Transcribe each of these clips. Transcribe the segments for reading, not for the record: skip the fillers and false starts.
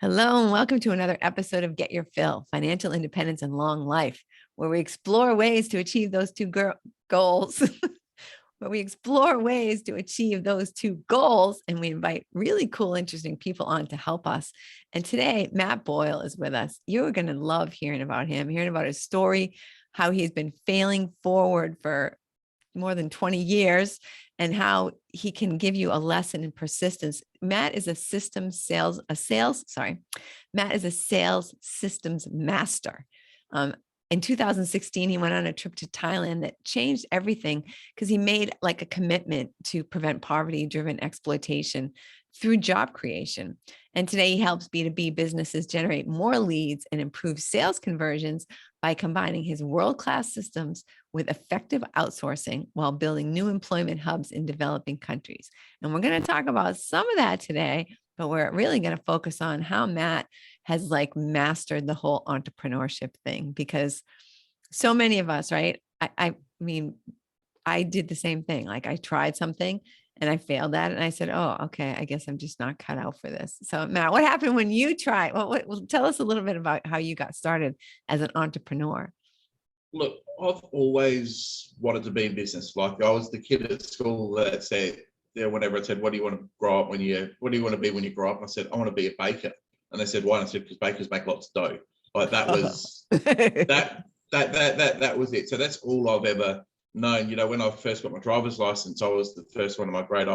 Hello, and welcome to another episode of Get Your Fill, Financial Independence and Long Life, where we explore ways to achieve those two goals. And we invite really cool, interesting people on to help us. And today, Mat Boyle is with us. You're going to love hearing about him, hearing about his story, how he's been failing forward for more than 20 years, and how he can give you a lesson in persistence. Mat is a sales systems master. In 2016, he went on a trip to Thailand that changed everything because he made like a commitment to prevent poverty-driven exploitation through job creation. And today he helps B2B businesses generate more leads and improve sales conversions by combining his world-class systems with effective outsourcing while building new employment hubs in developing countries. And we're going to talk about some of that today, but we're really going to focus on how Mat has mastered the whole entrepreneurship thing, because so many of us, right? I mean, I did the same thing. I tried something and I failed at it. And I said, oh, okay, I guess I'm just not cut out for this. So Mat, what happened when you tried? Well, tell us a little bit about how you got started as an entrepreneur. Look, I've always wanted to be in business. Like, I was the kid at school that said, whenever I said, what do you want to grow up what do you want to be when you grow up? And I said, I want to be a baker. And they said, why? And I said, because bakers make lots of dough. Like, that was, that was it. So that's all I've ever known. You know, when I first got my driver's license, I was the first one in my grade.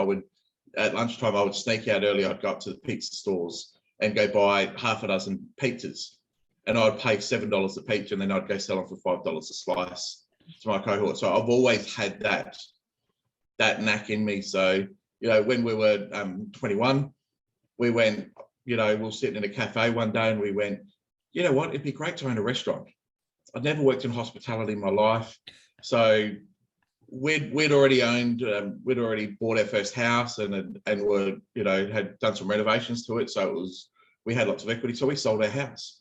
At lunchtime, I would sneak out early. I'd go up to the pizza stores and go buy half a dozen pizzas. And I'd pay $7 a pizza, and then I'd go sell them for $5 a slice to my cohort. So I've always had that knack in me. So, you know, when we were 21, we went, you know, we were sitting in a cafe one day and we went, you know what, it'd be great to own a restaurant. I'd never worked in hospitality in my life. So we'd already bought our first house and were, you know, had done some renovations to it. So we had lots of equity. So we sold our house,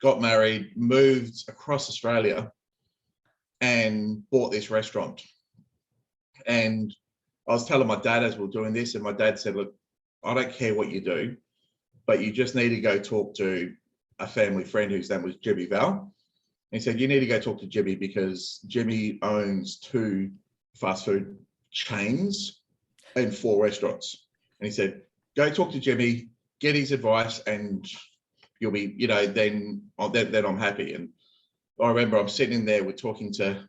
got married, moved across Australia and bought this restaurant. And I was telling my dad as we were doing this, and my dad said, look, I don't care what you do, but you just need to go talk to a family friend whose name was Jimmy Val. And he said, you need to go talk to Jimmy because Jimmy owns 2 fast food chains and 4 restaurants. And he said, go talk to Jimmy, get his advice, and you'll be, you know, then I'm happy. And I remember I'm sitting there with talking to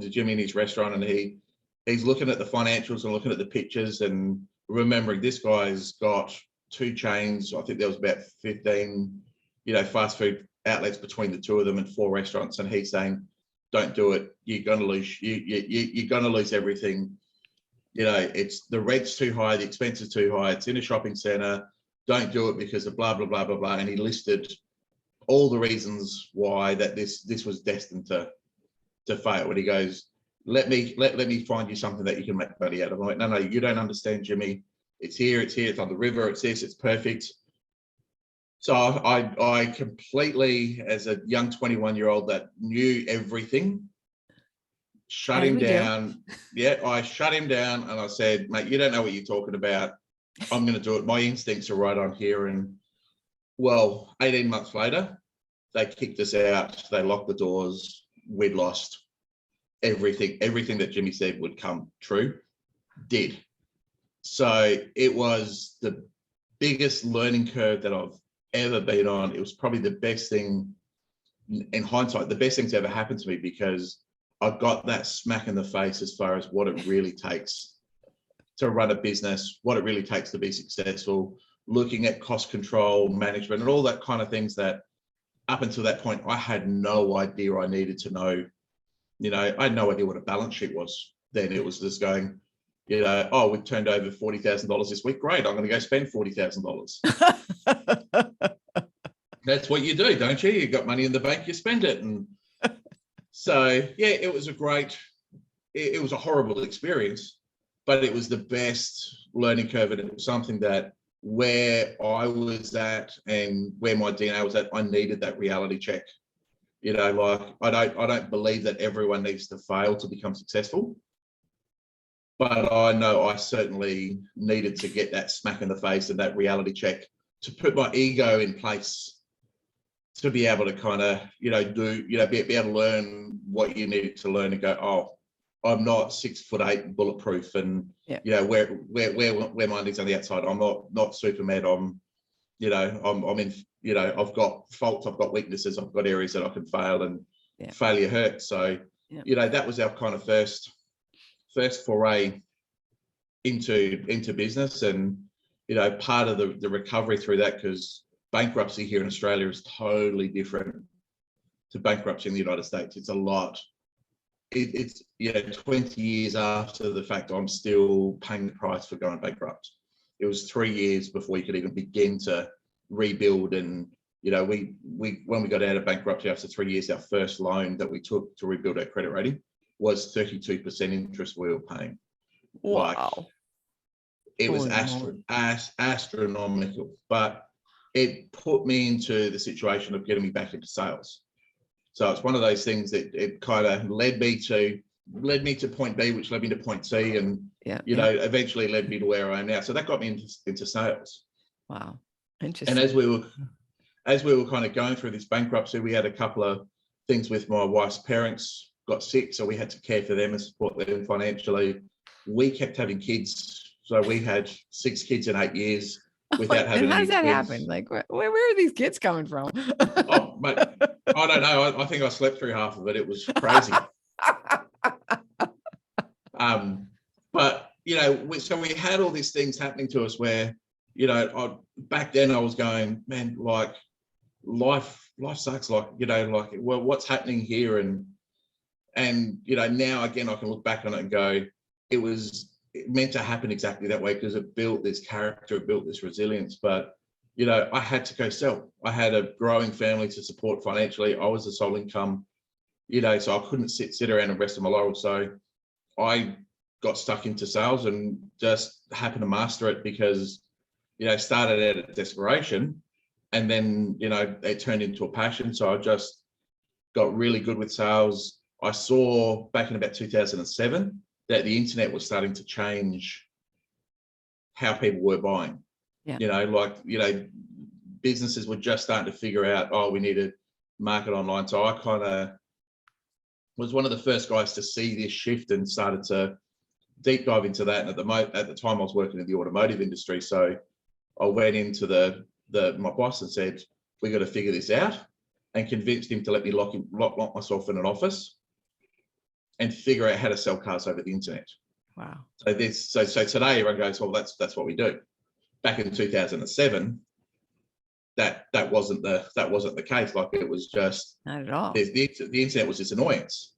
Jimmy in his restaurant, and he's looking at the financials and looking at the pictures and remembering this guy's got 2 chains. I think there was about 15, you know, fast food outlets between the 2 of them and 4 restaurants. And he's saying, don't do it. You're going to lose. You're going to lose everything. You know, it's the rent's too high. The expense is too high. It's in a shopping center. Don't do it because of blah, blah, blah, blah, blah. And he listed all the reasons why that this was destined to fail. And he goes, let me find you something that you can make money out of. I'm like, no, you don't understand, Jimmy. It's here, it's on the river, it's this, it's perfect. So I completely, as a young 21-year-old that knew everything, shut him down. Yeah, I shut him down and I said, mate, you don't know what you're talking about. I'm going to do it. My instincts are right on here. And well, 18 months later, they kicked us out. They locked the doors. We'd lost everything. Everything that Jimmy said would come true did. So it was the biggest learning curve that I've ever been on. It was probably the best thing, in hindsight, the best thing to ever happen to me, because I got that smack in the face as far as what it really takes to run a business, what it really takes to be successful, looking at cost control, management, and all that kind of things that up until that point, I had no idea I needed to know. You know, I had no idea what a balance sheet was then. It was just going, you know, oh, we've turned over $40,000 this week. Great, I'm going to go spend $40,000. That's what you do, don't you? You got money in the bank, you spend it. And so, yeah, it was a horrible experience, but it was the best learning curve. And it was something that where I was at and where my DNA was at, I needed that reality check. You know, like I don't believe that everyone needs to fail to become successful. But I know I certainly needed to get that smack in the face and that reality check to put my ego in place to be able to kind of, do, be able to learn what you needed to learn and go, oh, I'm not 6'8" and bulletproof, and where my legs on the outside. I'm not Superman. I'm in. I've got faults. I've got weaknesses. I've got areas that I can fail, and failure hurts. So that was our kind of first foray into business, and part of the recovery through that, because bankruptcy here in Australia is totally different to bankruptcy in the United States. It's a lot. It's 20 years after the fact, I'm still paying the price for going bankrupt. It was 3 years before you could even begin to rebuild. And we when we got out of bankruptcy after 3 years, our first loan that we took to rebuild our credit rating was 32% interest we were paying. Wow. It was astronomical, but it put me into the situation of getting me back into sales. So it's one of those things that it kind of led me to point B, which led me to point C, and eventually led me to where I am now. So that got me into sales. Wow, interesting. And as we were kind of going through this bankruptcy, we had a couple of things with my wife's parents got sick, so we had to care for them and support them financially. We kept having kids, so we had 6 kids in 8 years without having. And how does that kids. happen? Like, where are these kids coming from? Oh, mate, I don't know. I think I slept through half of it. It was crazy. But so we had all these things happening to us where, back then I was going, man, like life sucks. Like, well, what's happening here? And now again, I can look back on it and go, it meant to happen exactly that way, because it built this character, it built this resilience. But I had to go sell. I had a growing family to support financially. I was the sole income, so I couldn't sit around and rest on my laurels. So I got stuck into sales and just happened to master it, because, started out at desperation, and then, it turned into a passion. So I just got really good with sales. I saw back in about 2007 that the internet was starting to change how people were buying. Businesses were just starting to figure out, oh, we need to market online. So I kind of was one of the first guys to see this shift and started to deep dive into that. And at the time I was working in the automotive industry. So I went into my boss and said, we got to figure this out, and convinced him to let me lock myself in an office and figure out how to sell cars over the internet. Wow. So today everyone goes, well, that's what we do. Back in 2007, that wasn't the case. Like, it was just not at all. The internet was this annoyance.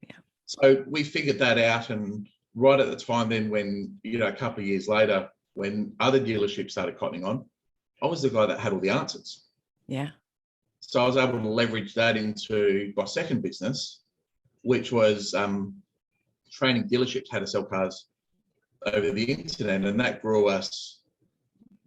Yeah. So we figured that out, and right at the time then, when a couple of years later, when other dealerships started cottoning on, I was the guy that had all the answers. Yeah. So I was able to leverage that into my second business, which was training dealerships how to sell cars over the internet, and that grew us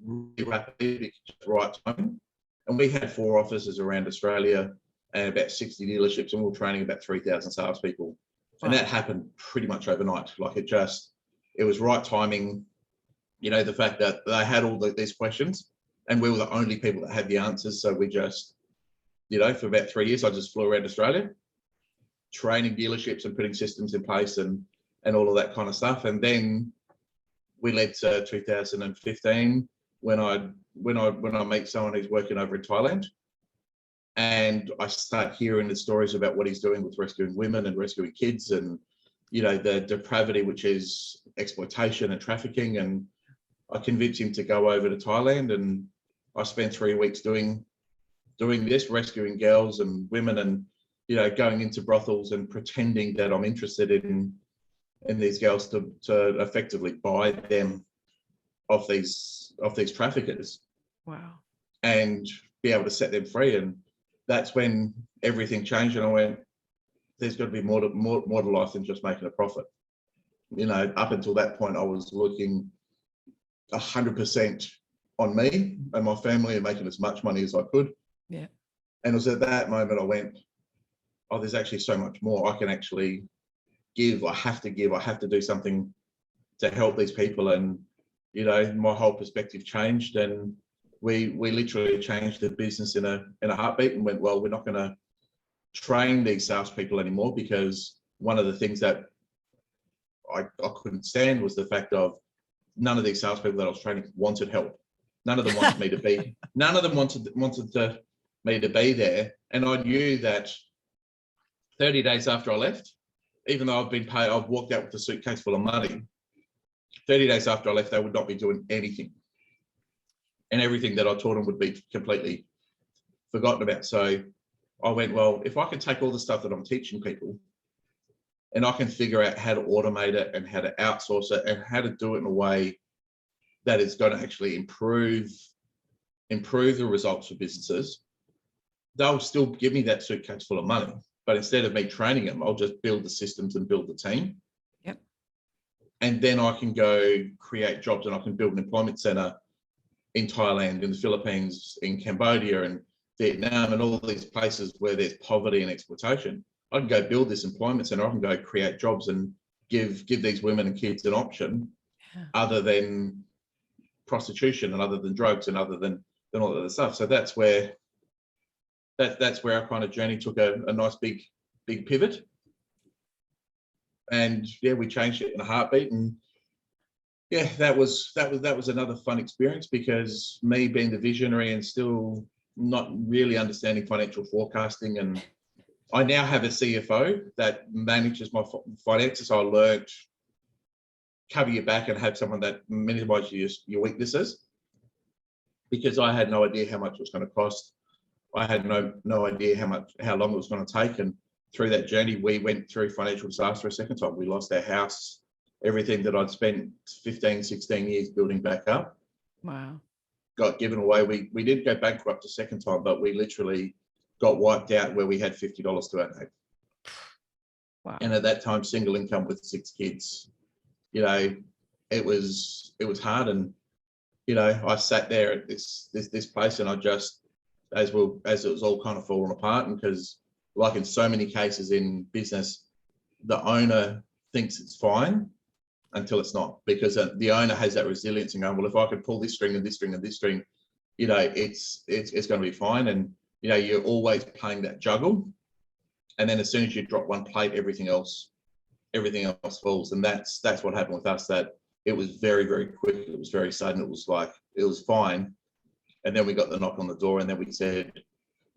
really rapidly, right time. And we had 4 offices around Australia and about 60 dealerships, and we were training about 3,000 salespeople. Wow. And that happened pretty much overnight. Like, it was right timing. The fact that they had all these questions, and we were the only people that had the answers. So we just, for about 3 years, I just flew around Australia, training dealerships and putting systems in place and all of that kind of stuff. And then we led to 2015 when I meet someone who's working over in Thailand, and I start hearing the stories about what he's doing with rescuing women and rescuing kids, and the depravity, which is exploitation and trafficking. And I convinced him to go over to Thailand, and I spent 3 weeks doing this, rescuing girls and women, and going into brothels and pretending that I'm interested in these girls to effectively buy them off these traffickers. Wow. And be able to set them free. And that's when everything changed, and I went, there's got to be more to life than just making a profit. Up until that point, I was looking 100% on me and my family and making as much money as I could. Yeah. And it was at that moment I went, oh, there's actually so much more I can actually give. I have to do something to help these people. And, my whole perspective changed. And we literally changed the business in a heartbeat and went, well, we're not going to train these salespeople anymore, because one of the things that I couldn't stand was the fact of none of these salespeople that I was training wanted help. None of them wanted me to be. None of them wanted me to be there. And I knew that 30 days after I left, even though I've been paid, I've walked out with a suitcase full of money. 30 days after I left, they would not be doing anything, and everything that I taught them would be completely forgotten about. So I went, well, if I can take all the stuff that I'm teaching people and I can figure out how to automate it and how to outsource it and how to do it in a way that is going to actually improve the results for businesses, they'll still give me that suitcase full of money. But instead of me training them, I'll just build the systems and build the team. Yep. And then I can go create jobs, and I can build an employment center in Thailand, in the Philippines, in Cambodia and Vietnam, and all these places where there's poverty and exploitation. I can go build this employment center. I can go create jobs and give these women and kids an option other than prostitution and other than drugs and other than all that other stuff. So that's where our kind of journey took a nice big pivot. And yeah, we changed it in a heartbeat. And yeah, that was another fun experience, because me being the visionary and still not really understanding financial forecasting, and I now have a CFO that manages my finances. So I learned cover your back and have someone that minimizes your weaknesses, because I had no idea how much it was going to cost. I had no idea how long it was going to take. And through that journey, we went through financial disaster a second time. We lost our house, everything that I'd spent 15, 16 years building back up. Wow. Got given away. We did go bankrupt a second time, but we literally got wiped out where we had $50 to our name. Wow. And at that time, single income with 6 kids, you know, it was hard. And, you know, I sat there at this place, and I just, as it was all kind of falling apart, and because like in so many cases in business, the owner thinks it's fine until it's not, because the owner has that resilience and going, well, if I could pull this string and this string and this string, you know, it's going to be fine. And, you know, you're always playing that juggle. And then as soon as you drop one plate, everything else falls. And that's what happened with us, that it was very, very quick. It was very sudden. It was like, it was fine. And then we got the knock on the door, and then we said,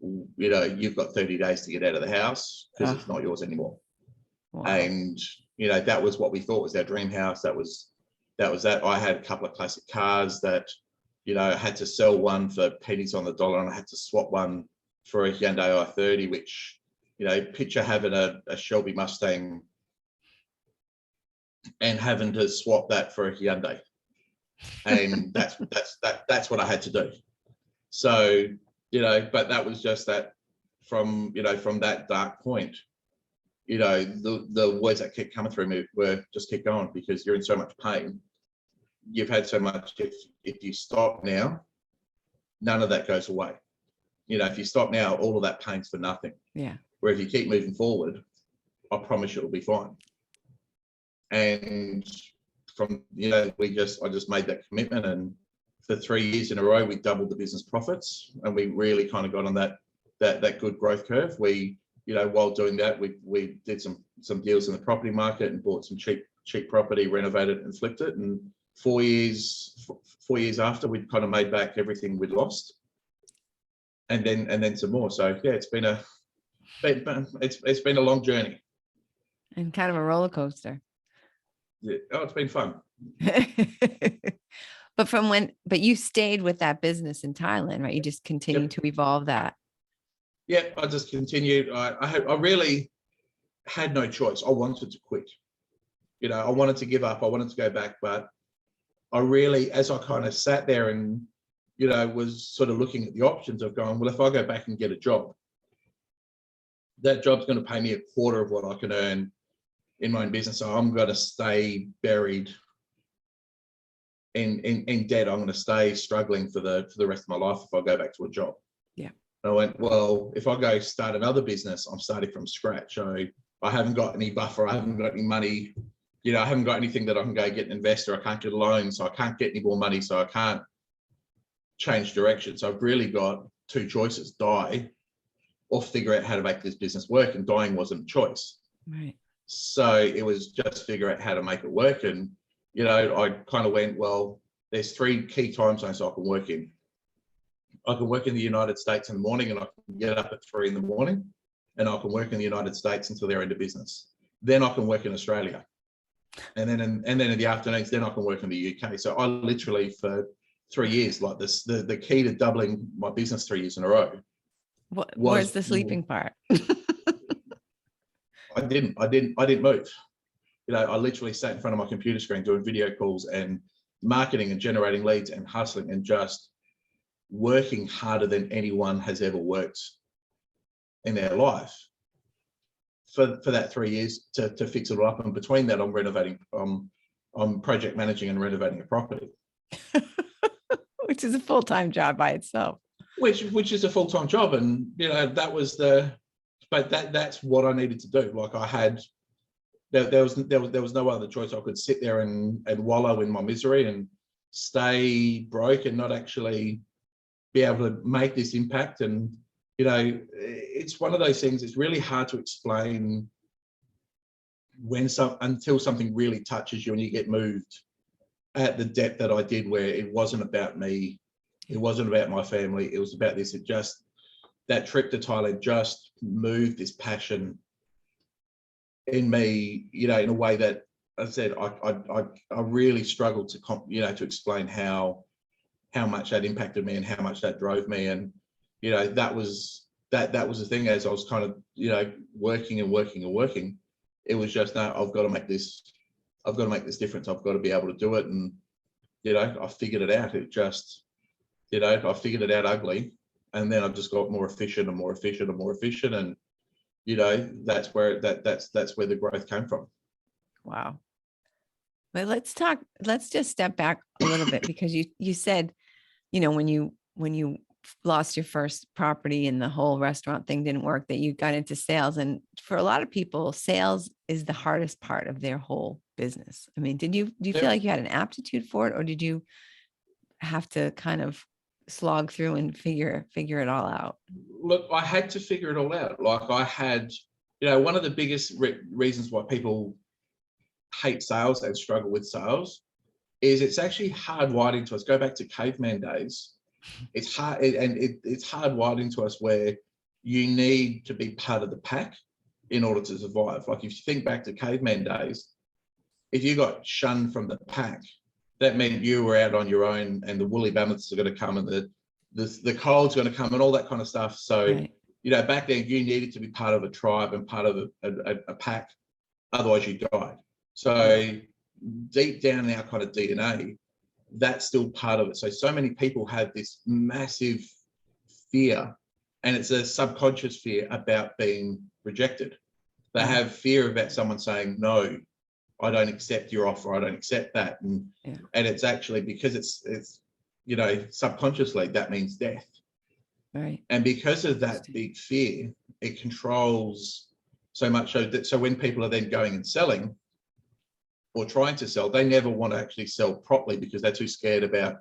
you know, you've got 30 days to get out of the house, because it's not yours anymore. Wow. And, you know, that was what we thought was our dream house. That was that. I had a couple of classic cars that, you know, I had to sell one for pennies on the dollar, and I had to swap one for a Hyundai i30, which, you know, picture having a Shelby Mustang and having to swap that for a Hyundai. And that's what I had to do. So, you know, but that was just that from that dark point, you know, the words that kept coming through me were just keep going, because you're in so much pain. You've had so much. If you stop now, none of that goes away. You know, if you stop now, all of that pain's for nothing. Yeah. Where if you keep moving forward, I promise you it'll be fine. And from, you know, I just made that commitment, and for 3 years in a row, we doubled the business profits, and we really kind of got on that good growth curve. We, you know, while doing that, we did some deals in the property market and bought some cheap property, renovated it and flipped it. And 4 years after, we'd kind of made back everything we'd lost, and then some more. So yeah, it's been a long journey And kind of a roller coaster. Yeah. Oh, it's been fun. But you stayed with that business in Thailand, right? You just continued to evolve that. Yeah, I just continued. I really had no choice. I wanted to quit. You know, I wanted to give up. I wanted to go back, but I really, as I kind of sat there and, you know, was sort of looking at the options of going, well, if I go back and get a job, that job's going to pay me a quarter of what I can earn in my own business. So I'm going to stay buried in debt. I'm going to stay struggling for the rest of my life if I go back to a job. Yeah. And I went, well, if I go start another business, I'm starting from scratch. So I haven't got any buffer. I haven't got any money. You know, I haven't got anything that I can go get an investor. I can't get a loan, so I can't get any more money. So I can't change direction. So I've really got two choices: die or figure out how to make this business work. And dying wasn't a choice. Right. So it was just figure out how to make it work. And, you know, I kind of went, well, there's three key time zones I can work in. I can work in the United States in the morning and I can get up at 3 a.m, and I can work in the United States until they're into business. Then I can work in Australia. And then in the afternoons, then I can work in the UK. So I literally for 3 years, like this, the key to doubling my business 3 years in a row. Where's the sleeping part? I didn't move. You know, I literally sat in front of my computer screen doing video calls and marketing and generating leads and hustling and just working harder than anyone has ever worked in their life for that 3 years to fix it all up. And between that, I'm renovating, I'm project managing and renovating a property. Which is a full-time job by itself. Which is a full-time job. And, you know, that's what I needed to do. Like I had, there was no other choice. I could sit there and wallow in my misery and stay broke and not actually be able to make this impact. And, you know, it's one of those things, it's really hard to explain until something really touches you and you get moved at the depth that I did, where it wasn't about me, it wasn't about my family, it was about this. It just, that trip to Thailand just moved this passion in me, you know, in a way that, as I said, I really struggled to explain how much that impacted me and how much that drove me. And, you know, that was the thing. As I was kind of, you know, working, it was just, no, I've got to make this difference. I've got to be able to do it. And, you know, I figured it out. It just, you know, I figured it out ugly. And then I just got more efficient and more efficient and more efficient. And, you know, that's where the growth came from. Wow. But let's just step back a little bit, because you said, you know, when you lost your first property and the whole restaurant thing didn't work, that you got into sales. And for a lot of people, sales is the hardest part of their whole business. I mean, do you feel like you had an aptitude for it, or did you have to kind of slog through and figure it all out? Look, I had to figure it all out. Like I had, you know, one of the biggest reasons why people hate sales and struggle with sales is it's actually hardwired into us. Go back to caveman days. It's hard, and it's hardwired into us where you need to be part of the pack in order to survive. Like if you think back to caveman days, if you got shunned from the pack, that meant you were out on your own, and the woolly mammoths are going to come, and the cold's going to come, and all that kind of stuff. So, right. You know, back then you needed to be part of a tribe and part of a pack, otherwise you died. So deep down in our kind of DNA, that's still part of it. So many people have this massive fear, and it's a subconscious fear about being rejected. They have fear about someone saying, no, I don't accept your offer, I don't accept that. And it's actually because it's, you know, subconsciously that means death. Right. And because of that big fear, it controls so much so that, so when people are then going and selling or trying to sell, they never want to actually sell properly because they're too scared about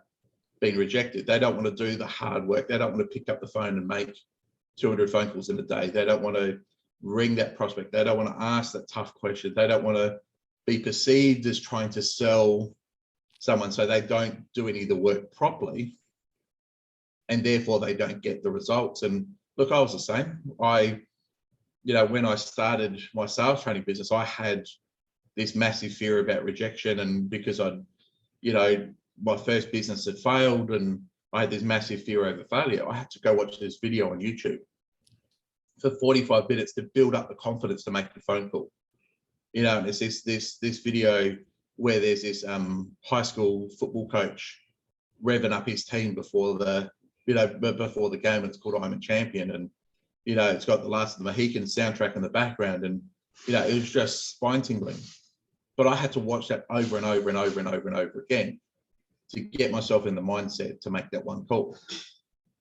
being rejected. They don't want to do the hard work. They don't want to pick up the phone and make 200 phone calls in a day. They don't want to ring that prospect. They don't want to ask that tough question. They don't want to be perceived as trying to sell someone, so they don't do any of the work properly, and therefore they don't get the results. And look, I was the same. You know, when I started my sales training business, I had this massive fear about rejection, and because you know, my first business had failed and I had this massive fear over failure, I had to go watch this video on YouTube for 45 minutes to build up the confidence to make the phone call. You know, and it's this video where there's this high school football coach revving up his team before the game, and it's called I'm a Champion, and you know, it's got the Last of the Mohicans soundtrack in the background, and you know, it was just spine tingling. But I had to watch that over and over and over and over and over again to get myself in the mindset to make that one call.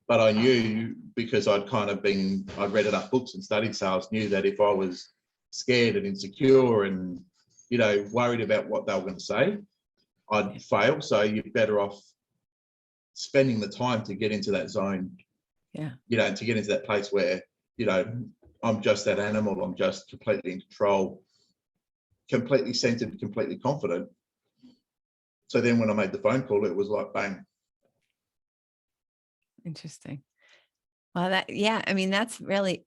But I knew, because I'd read enough books and studied sales, knew that if I was scared and insecure and, you know, worried about what they were going to say, I'd fail. So you're better off spending the time to get into that zone, Yeah. to get into that place where, I'm just that animal, I'm just completely in control, completely centered, completely confident. So then when I made the phone call, it was like, bang. Interesting. Well, that's really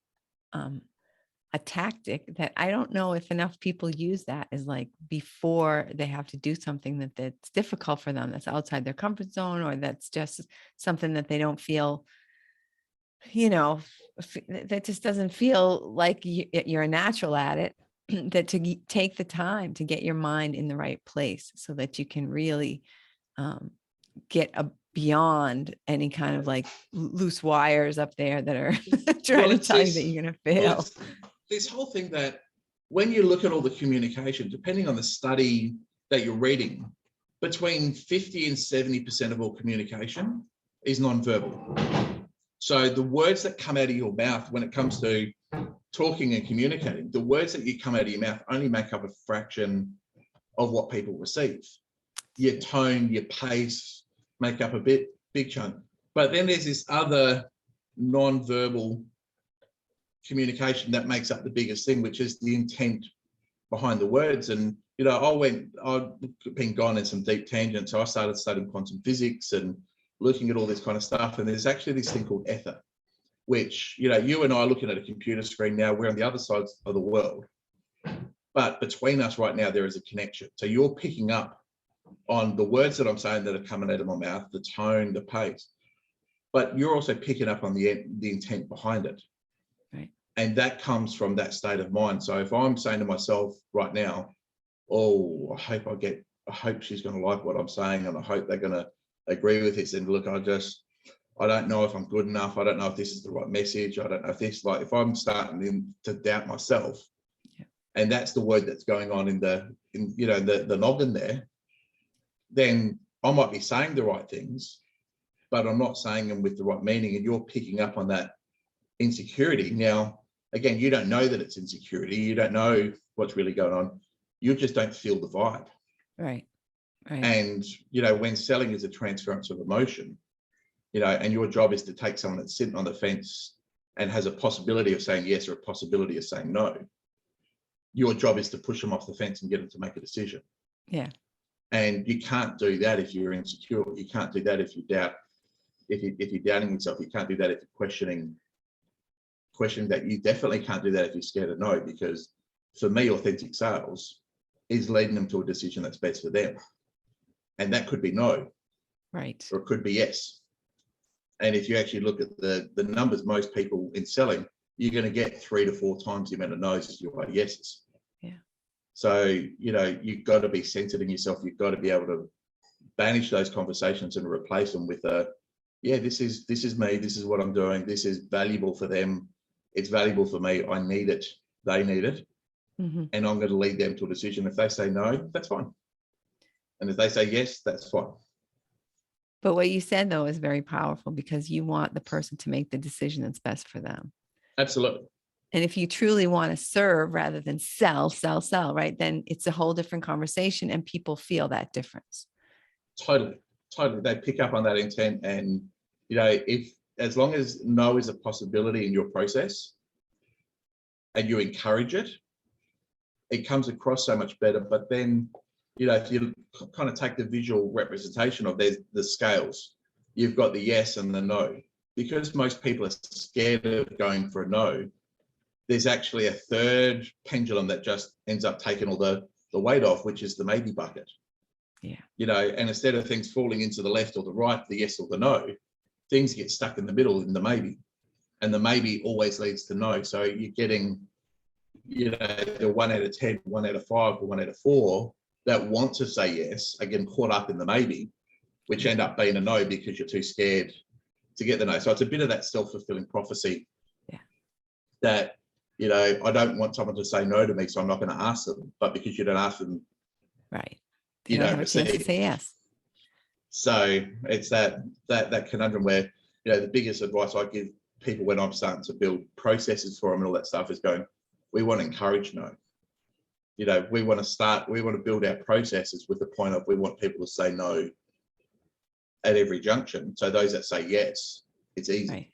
a tactic that I don't know if enough people use. That is like before they have to do something that's difficult for them, that's outside their comfort zone, or that's just something that they don't feel, that just doesn't feel like you're a natural at it. That to take the time to get your mind in the right place so that you can really get beyond any kind of like loose wires up there that are trying to tell you that you're going to fail. This whole thing that when you look at all the communication, depending on the study that you're reading, between 50 and 70% of all communication is nonverbal. So the words that come out of your mouth when it comes to talking and communicating, the words that you come out of your mouth only make up a fraction of what people receive. Your tone, your pace make up a big chunk. But then there's this other non-verbal communication that makes up the biggest thing, which is the intent behind the words. And, I've been gone in some deep tangents. So I started studying quantum physics and looking at all this kind of stuff. And there's actually this thing called ether, which, you and I are looking at a computer screen now, we're on the other sides of the world. But between us right now, there is a connection. So you're picking up on the words that I'm saying that are coming out of my mouth, the tone, the pace, but you're also picking up on the intent behind it. Right. And that comes from that state of mind. So if I'm saying to myself right now, oh, I hope she's going to like what I'm saying, and I hope they're going to agree with this. And look, I don't know if I'm good enough. I don't know if this is the right message. I don't know if this, if I'm starting to doubt myself, yeah, and that's the word that's going on in the noggin there, then I might be saying the right things, but I'm not saying them with the right meaning, and you're picking up on that insecurity. Now, again, you don't know that it's insecurity. You don't know what's really going on. You just don't feel the vibe. Right. And, when selling is a transference of emotion, and your job is to take someone that's sitting on the fence and has a possibility of saying yes or a possibility of saying no, your job is to push them off the fence and get them to make a decision. Yeah. And you can't do that if you're insecure. You can't do that if you doubt, if you're doubting yourself. You can't do that if you're questioning that. You definitely can't do that if you're scared of no, because for me, authentic sales is leading them to a decision that's best for them. And that could be no. Right. Or it could be yes. And if you actually look at the numbers, most people in selling, you're going to get 3 to 4 times the amount of no's as you are yeses. Yeah. So, you've got to be centered in yourself. You've got to be able to banish those conversations and replace them with this is me. This is what I'm doing. This is valuable for them. It's valuable for me. I need it. They need it. Mm-hmm. And I'm going to lead them to a decision. If they say no, that's fine. And if they say yes, that's fine. But what you said, though, is very powerful, because you want the person to make the decision that's best for them. Absolutely. And if you truly want to serve rather than sell, right, then it's a whole different conversation, and people feel that difference. Totally. They pick up on that intent. And, if, as long as no is a possibility in your process and you encourage it, it comes across so much better. But then, if you kind of take the visual representation of the scales, you've got the yes and the no. Because most people are scared of going for a no, there's actually a third pendulum that just ends up taking all the weight off, which is the maybe bucket. Yeah. And instead of things falling into the left or the right, the yes or the no, things get stuck in the middle in the maybe. And the maybe always leads to no. So you're getting, the 1 out of 10, 1 out of 5, or 1 out of 4 that want to say yes are getting caught up in the maybe, which end up being a no because you're too scared to get the no. So it's a bit of that self-fulfilling prophecy. Yeah. That, I don't want someone to say no to me, so I'm not going to ask them. But because you don't ask them, right, you don't have a chance to say yes. So it's that conundrum where, the biggest advice I give people when I'm starting to build processes for them and all that stuff is going, we want to encourage no. We want to build our processes with the point of, we want people to say no at every junction. So those that say yes, it's easy. Right.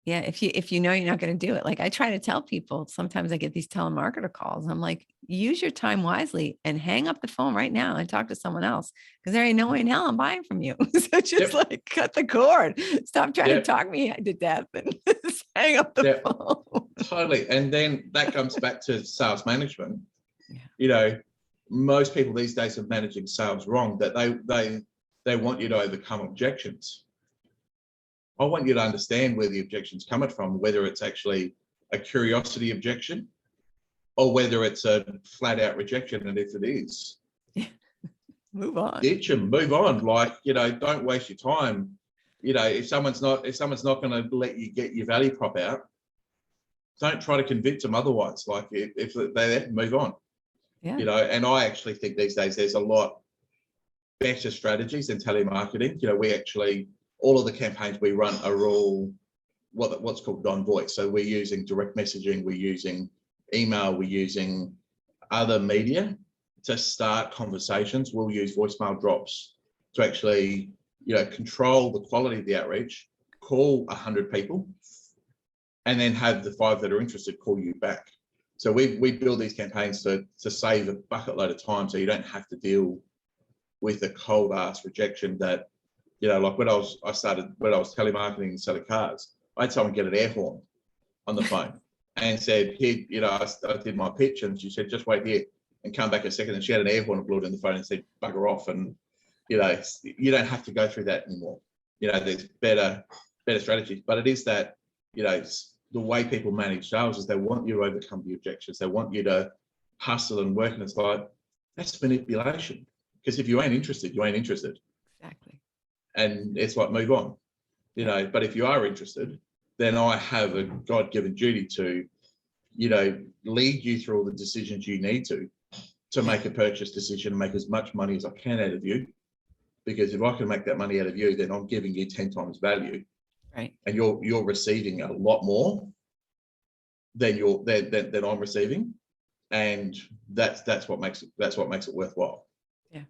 Yeah. If you know you're not going to do it, like I try to tell people, sometimes I get these telemarketer calls. I'm like, use your time wisely and hang up the phone right now and talk to someone else, because there ain't no way in hell I'm buying from you. So just Yep. like cut the cord, stop trying to Yep. talk me to death and just hang up the Yep. phone. Totally. And then that comes back to sales management. Yeah. You know, most people these days are managing sales wrong, that they want you to overcome objections. I want you to understand where the objection's coming from, whether it's actually a curiosity objection or whether it's a flat out rejection. And if it is, Move on. ditch them, move on. Like, you know, don't waste your time. You know, if someone's not going to let you get your value prop out, don't try to convince them otherwise. Like if they move on. Yeah. You know, and I actually think these days there's a lot better strategies than telemarketing. You know, we actually, all of the campaigns we run are all what's called non-voice. So we're using direct messaging, we're using email, we're using other media to start conversations. We'll use voicemail drops to actually, you know, control the quality of the outreach, call 100 people, and then have the 5 that are interested call you back. So we build these campaigns to save a bucket load of time, so you don't have to deal with the cold ass rejection that, you know, like when I was telemarketing and selling cars, I had someone get an air horn on the phone and said, here, you know, I did my pitch, and she said, just wait here and come back a second. And she had an air horn and blew it in the phone and said, bugger off. And, you know, you don't have to go through that anymore. You know, there's better strategies, but it is that, you know, the way people manage sales is they want you to overcome the objections. They want you to hustle and work. And it's like, that's manipulation. Because if you ain't interested, you ain't interested. Exactly. And it's like, move on, you know. But if you are interested, then I have a God-given duty to, you know, lead you through all the decisions you need to make a purchase decision and make as much money as I can out of you. Because if I can make that money out of you, then I'm giving you 10 times value. Right. And you're receiving a lot more than I'm receiving. And that's what makes it worthwhile. Yeah.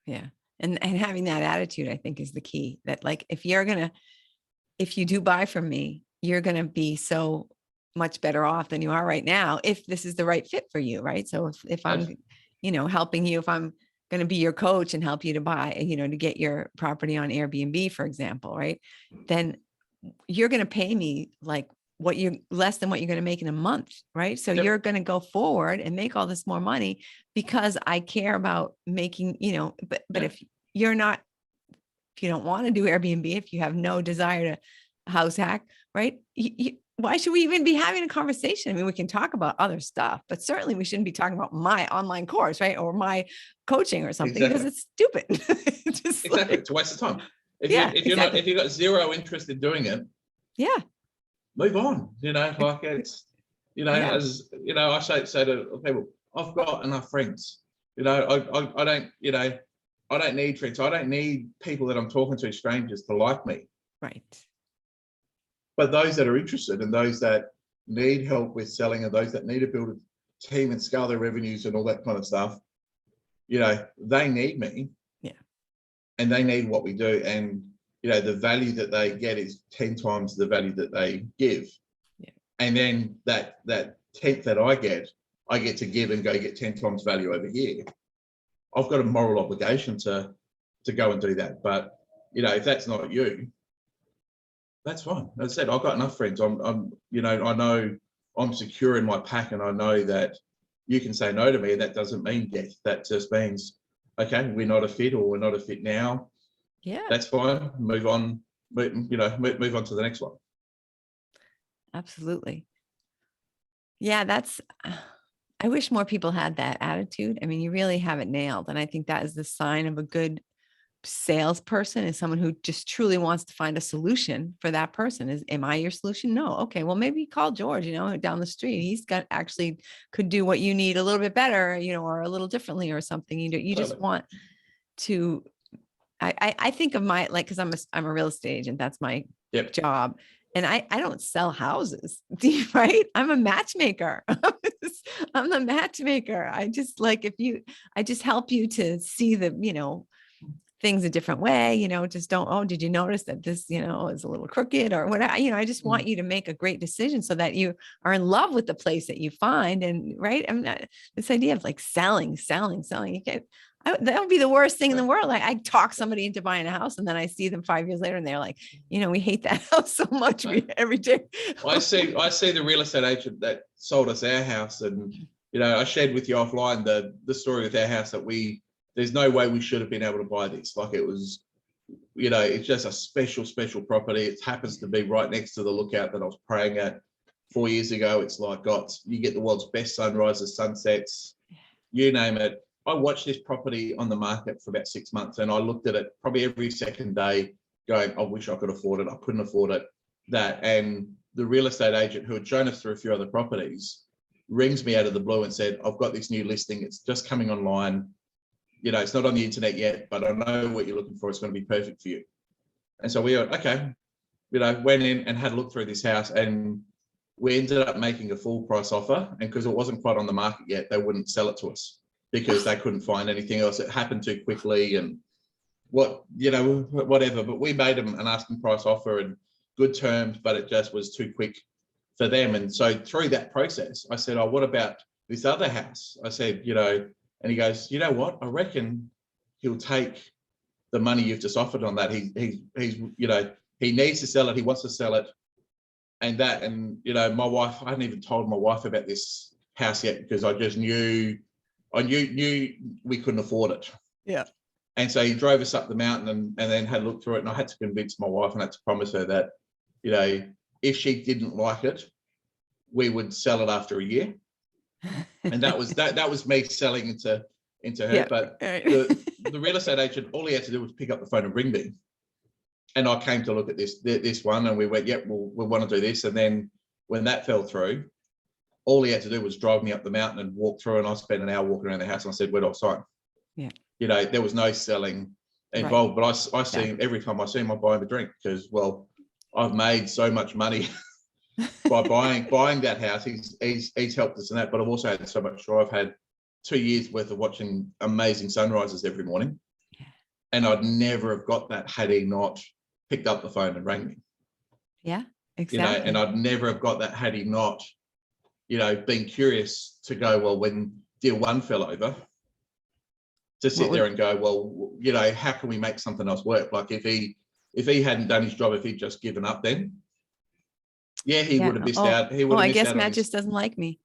Yeah. And having that attitude, I think, is the key. That like, if you do buy from me, you're going to be so much better off than you are right now, if this is the right fit for you. Right. So if I'm, you know, helping you, if I'm going to be your coach and help you to buy, you know, to get your property on Airbnb, for example, right, then you're going to pay me like less than what you're going to make in a month. Right. So you're going to go forward and make all this more money because I care about making, you know, but if you don't want to do Airbnb, if you have no desire to house hack, right, why should we even be having a conversation? I mean, we can talk about other stuff, but certainly we shouldn't be talking about my online course, right, or my coaching or something, because it's stupid. Exactly. It's a waste of time. If you've got zero interest in doing it, move on. You know, like it's, you know, as you know, I say to people, I've got enough friends. You know, I don't, you know, I don't need friends. I don't need people that I'm talking to, strangers, to like me. Right. But those that are interested and those that need help with selling and those that need to build a team and scale their revenues and all that kind of stuff, you know, they need me. Yeah. And they need what we do. And, you know, the value that they get is 10 times the value that they give. Yeah. And then that 10th that I get to give and go get 10 times value over here. I've got a moral obligation to go and do that. But, you know, if that's not you, that's fine. As I said, I've got enough friends. I'm, you know, I know I'm secure in my pack, and I know that you can say no to me, and that doesn't mean death. That just means, okay, we're not a fit, or we're not a fit now. Yeah, that's fine. Move on. You know, move on to the next one. Absolutely. Yeah, I wish more people had that attitude. I mean, you really have it nailed, and I think that is the sign of a good salesperson, is someone who just truly wants to find a solution for that person. Am I your solution? No. Okay. Well, maybe call George, you know, down the street. He's could do what you need a little bit better, you know, or a little differently or something. You just want to, I think of cause I'm a real estate agent. That's my job. And I don't sell houses, right? I'm a matchmaker. I'm the matchmaker. I just help you to see the, you know, things a different way, just don't, oh, did you notice that this, is a little crooked or whatever, I just want you to make a great decision so that you are in love with the place that you find. And right. I mean, this idea of like selling, you can't, that would be the worst thing in the world. Like I talk somebody into buying a house and then I see them 5 years later and they're like, we hate that house so much every day. I see the real estate agent that sold us our house, and I shared with you offline the story with our house that there's no way we should have been able to buy this. Like it was, it's just a special property. It happens to be right next to the lookout that I was praying at 4 years ago. It's like you get the world's best sunrises, sunsets, you name it. I watched this property on the market for about 6 months, and I looked at it probably every second day going, I wish I could afford it. I couldn't afford it. And the real estate agent who had shown us through a few other properties rings me out of the blue and said, I've got this new listing. It's just coming online. It's not on the internet yet, but I know what you're looking for. It's going to be perfect for you. And so we went, okay, went in and had a look through this house, and we ended up making a full price offer. And because it wasn't quite on the market yet, they wouldn't sell it to us because they couldn't find anything else. It happened too quickly and whatever. But we made them an asking price offer and good terms, but it just was too quick for them. And so through that process, I said, oh, what about this other house? I said, and he goes, you know what? I reckon he'll take the money you've just offered on that. He's he needs to sell it. He wants to sell it. And my wife, I hadn't even told my wife about this house yet because I just knew we couldn't afford it. Yeah. And so he drove us up the mountain and then had a look through it. And I had to convince my wife and had to promise her that, if she didn't like it, we would sell it after a year. And that was me selling into her. Yeah, but right. the real estate agent, all he had to do was pick up the phone and ring me. And I came to look at this one and we went, yep, we want to do this. And then when that fell through, all he had to do was drive me up the mountain and walk through. And I spent an hour walking around the house and I said, where do I sign? Yeah. There was no selling involved, right. But I see him every time I see him, I buy him a drink because, I've made so much money by buying that house. He's helped us in that, but I've also had so much joy. I've had 2 years worth of watching amazing sunrises every morning. Yeah. And I'd never have got that had he not picked up the phone and rang me. Yeah, exactly. And I'd never have got that had he not, been curious to go, well, when deal one fell over, to sit there and go, well, how can we make something else work? Like if he hadn't done his job, if he'd just given up then, he would have missed out. He would have I guess Matt just doesn't like me.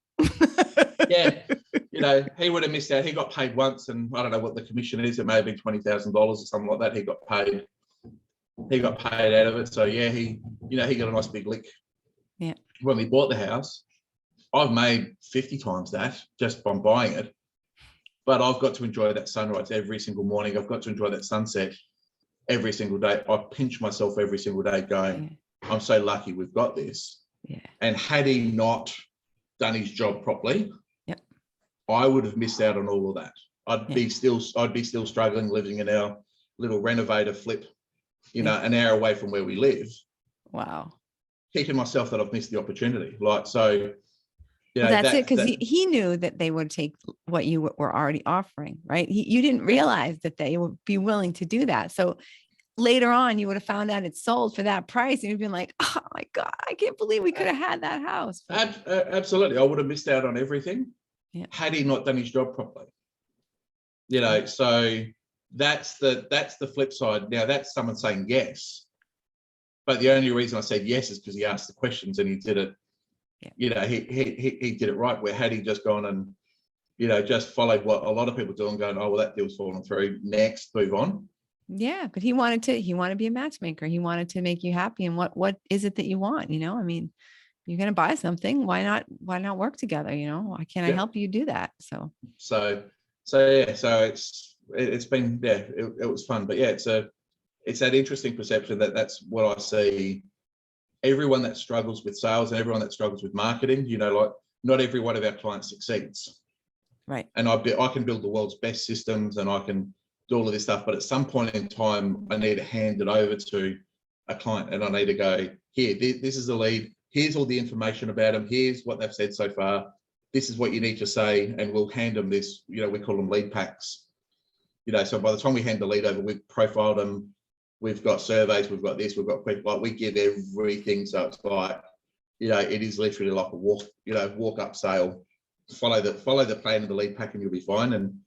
Yeah. He would have missed out. He got paid once, and I don't know what the commission is. It may have been $20,000 or something like that. He got paid out of it. So he got a nice big lick. Yeah. When we bought the house, I've made 50 times that just from buying it. But I've got to enjoy that sunrise every single morning. I've got to enjoy that sunset every single day. I pinch myself every single day going, I'm so lucky we've got this. Yeah. And had he not done his job properly, yep, I would have missed out on all of that. I'd be still struggling living in our little renovator flip, an hour away from where we live. Wow. Kicking myself that I've missed the opportunity. That's it, because he knew that they would take what you were already offering, right? You didn't realize that they would be willing to do that. So later on, you would have found out it's sold for that price, and you'd been like, "Oh my God, I can't believe we could have had that house." Absolutely, I would have missed out on everything had he not done his job properly. So that's the flip side. Now that's someone saying yes, but the only reason I said yes is because he asked the questions and he did it. Yeah. He did it right. Where had he just gone and just followed what a lot of people do and going, oh well, that deal's fallen through. Next, move on. Yeah, but he wanted to be a matchmaker. He wanted to make you happy. And what is it that you want? I mean, you're going to buy something. Why not work together? Why can't I help you do that? So it's been, it was fun, but it's that interesting perception that's what I see. Everyone that struggles with sales and everyone that struggles with marketing, not every one of our clients succeeds. Right. And I can build the world's best systems and I can do all of this stuff, but at some point in time, I need to hand it over to a client and I need to go, here, this is the lead. Here's all the information about them. Here's what they've said so far. This is what you need to say. And we'll hand them this, we call them lead packs. So by the time we hand the lead over, we've profiled them, we've got surveys, we've got this, we've got people, like we give everything. So it's like, it is literally like a walk up sale. Follow the plan of the lead pack and you'll be fine. And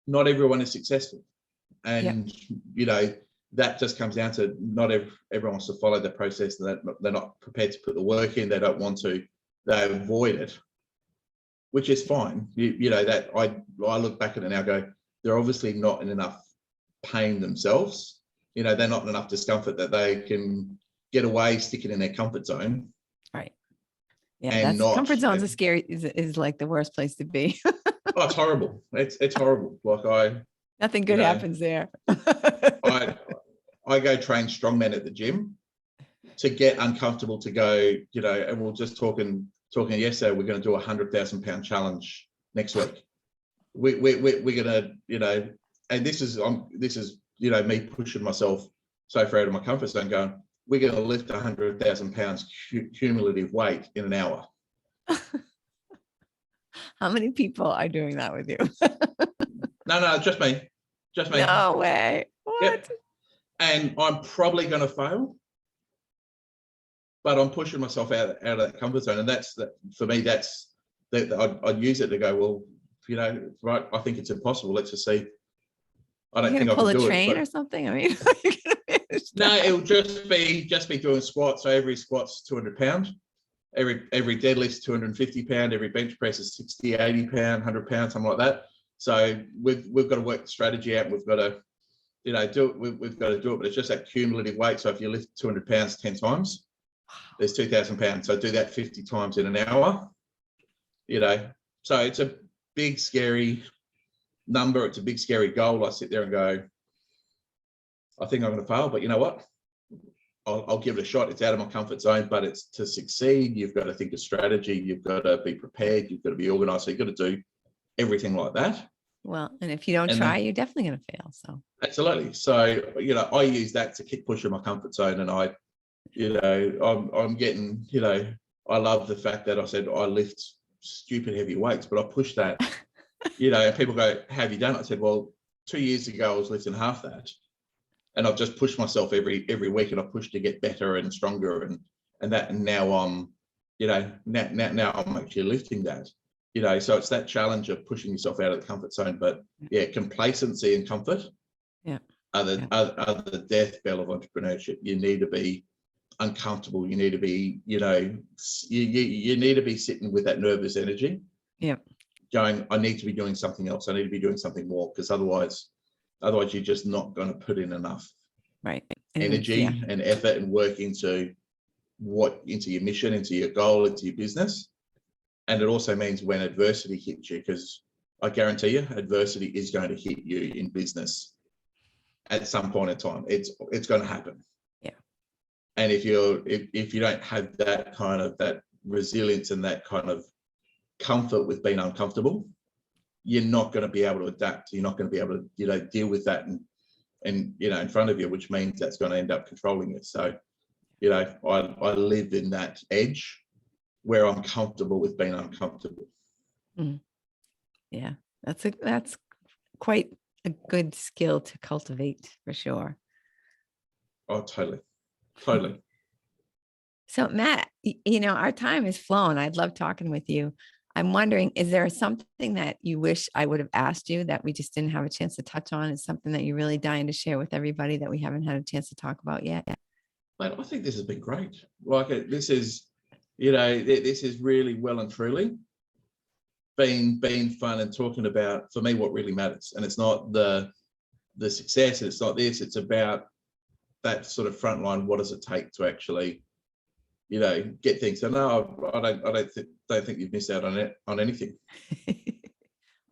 not everyone is successful. And, that just comes down to not everyone wants to follow the process. They're not prepared to put the work in. They don't want to. They avoid it, which is fine. That I look back at it now, go, they're obviously not in enough pain themselves. They're not in enough discomfort that they can get away sticking in their comfort zone. Right. Yeah, comfort zones are scary. Is like the worst place to be. Oh, it's horrible. It's horrible. Like nothing good happens there. I go train strongmen at the gym to get uncomfortable to go, and we're just talking yesterday, we're going to do a 100,000 pound challenge next week. We're going to, and this is me pushing myself so far out of my comfort zone, going, we're going to lift 100,000 pounds cumulative weight in an hour. How many people are doing that with you? No, just me. No way. What? Yep. And I'm probably going to fail, but I'm pushing myself out of that comfort zone. And for me, I'd use it to go, well, right, I think it's impossible. Let's just see. I don't think I can do it. Pull a train or something? I mean, no, it'll just be doing squats. So every squat's 200 pounds. Every deadlift's 250 pounds. Every bench press is 60, 80 pounds, 100 pounds, something like that. So we've got to work the strategy out. We've got to, do it. We've got to do it, but it's just that cumulative weight. So if you lift 200 pounds 10 times, there's 2,000 pounds. So do that 50 times in an hour. So it's a big, scary number. It's a big, scary goal. I sit there and go, I think I'm going to fail, but you know what? I'll give it a shot. It's out of my comfort zone, but it's to succeed. You've got to think of strategy. You've got to be prepared. You've got to be organized. So you've got to do everything like that. Well, and if you don't try, you're definitely going to fail. So absolutely. So, I use that to keep pushing my comfort zone. And I'm getting, I love the fact that I said I lift stupid heavy weights, but I push that, and people go, how have you done it? I said, well, 2 years ago, I was lifting half that. And I've just pushed myself every week, and I push to get better and stronger, and now I'm, now I'm actually lifting that, So it's that challenge of pushing yourself out of the comfort zone. But complacency and comfort, are the death bell of entrepreneurship. You need to be uncomfortable. You need to be, you need to be sitting with that nervous energy. Yeah. Going, I need to be doing something else. I need to be doing something more, because otherwise you're just not going to put in enough energy and effort and work into your mission, into your goal, into your business. And it also means when adversity hits you, because I guarantee you, adversity is going to hit you in business at some point in time. It's going to happen. Yeah. And if you don't have that kind of that resilience and that kind of comfort with being uncomfortable, you're not going to be able to adapt. You're not going to be able to, deal with that and in front of you, which means that's going to end up controlling you. So, I live in that edge where I'm comfortable with being uncomfortable. Mm. Yeah, that's quite a good skill to cultivate, for sure. Oh, totally. So Matt, our time has flown. I'd love talking with you. I'm wondering, is there something that you wish I would have asked you that we just didn't have a chance to touch on? Is something that you're really dying to share with everybody that we haven't had a chance to talk about yet? Mate, I think this has been great. Like this is really well and truly been fun, and talking about, for me, what really matters. And it's not the success, and it's not this. It's about that sort of front line. What does it take to actually, get things? So no, I don't think you've missed out on anything.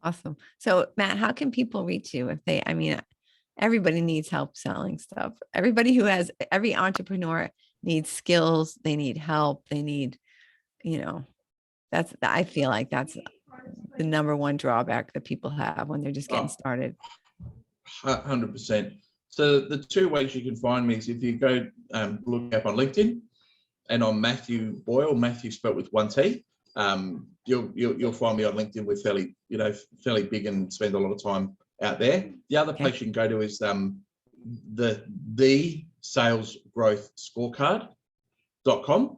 Awesome. So Matt, how can people reach you if they? I mean, everybody needs help selling stuff. Every entrepreneur needs skills. They need help. They need, I feel like that's the number one drawback that people have when they're just getting started. 100%. So the two ways you can find me is if you go look up on LinkedIn, and I'm Matthew Boyle, Matthew spelled with one T. You'll find me on LinkedIn. We're fairly big and spend a lot of time out there. The other place you can go to is the sales growth scorecard.com.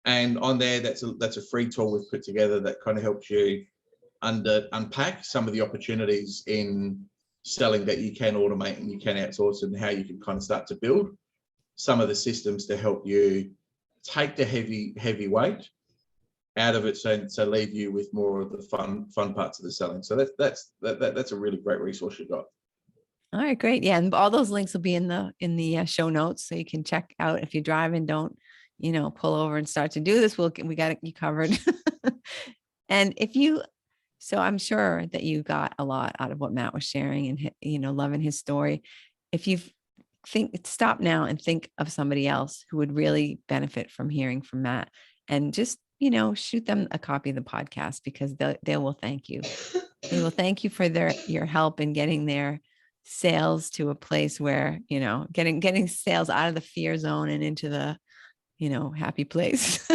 And on there, that's a free tool we've put together that kind of helps you unpack some of the opportunities in selling that you can automate and you can outsource, and how you can kind of start to build some of the systems to help you take the heavy weight out of it, so leave you with more of the fun parts of the selling. So that's a really great resource you've got. All right, great. Yeah, and all those links will be in the show notes, so you can check out. If you're driving, don't pull over and start to do this. We got you covered. And so I'm sure that you got a lot out of what Matt was sharing, and loving his story. If you stop now and think of somebody else who would really benefit from hearing from Matt, and just shoot them a copy of the podcast, because they will thank you. They will thank you for your help in getting their sales to a place where, getting sales out of the fear zone and into the, happy place.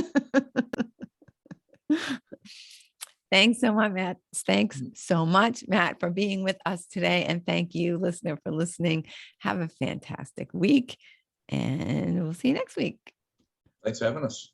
Thanks so much, Matt. Thanks so much, Matt, for being with us today. And thank you, listener, for listening. Have a fantastic week, and we'll see you next week. Thanks for having us.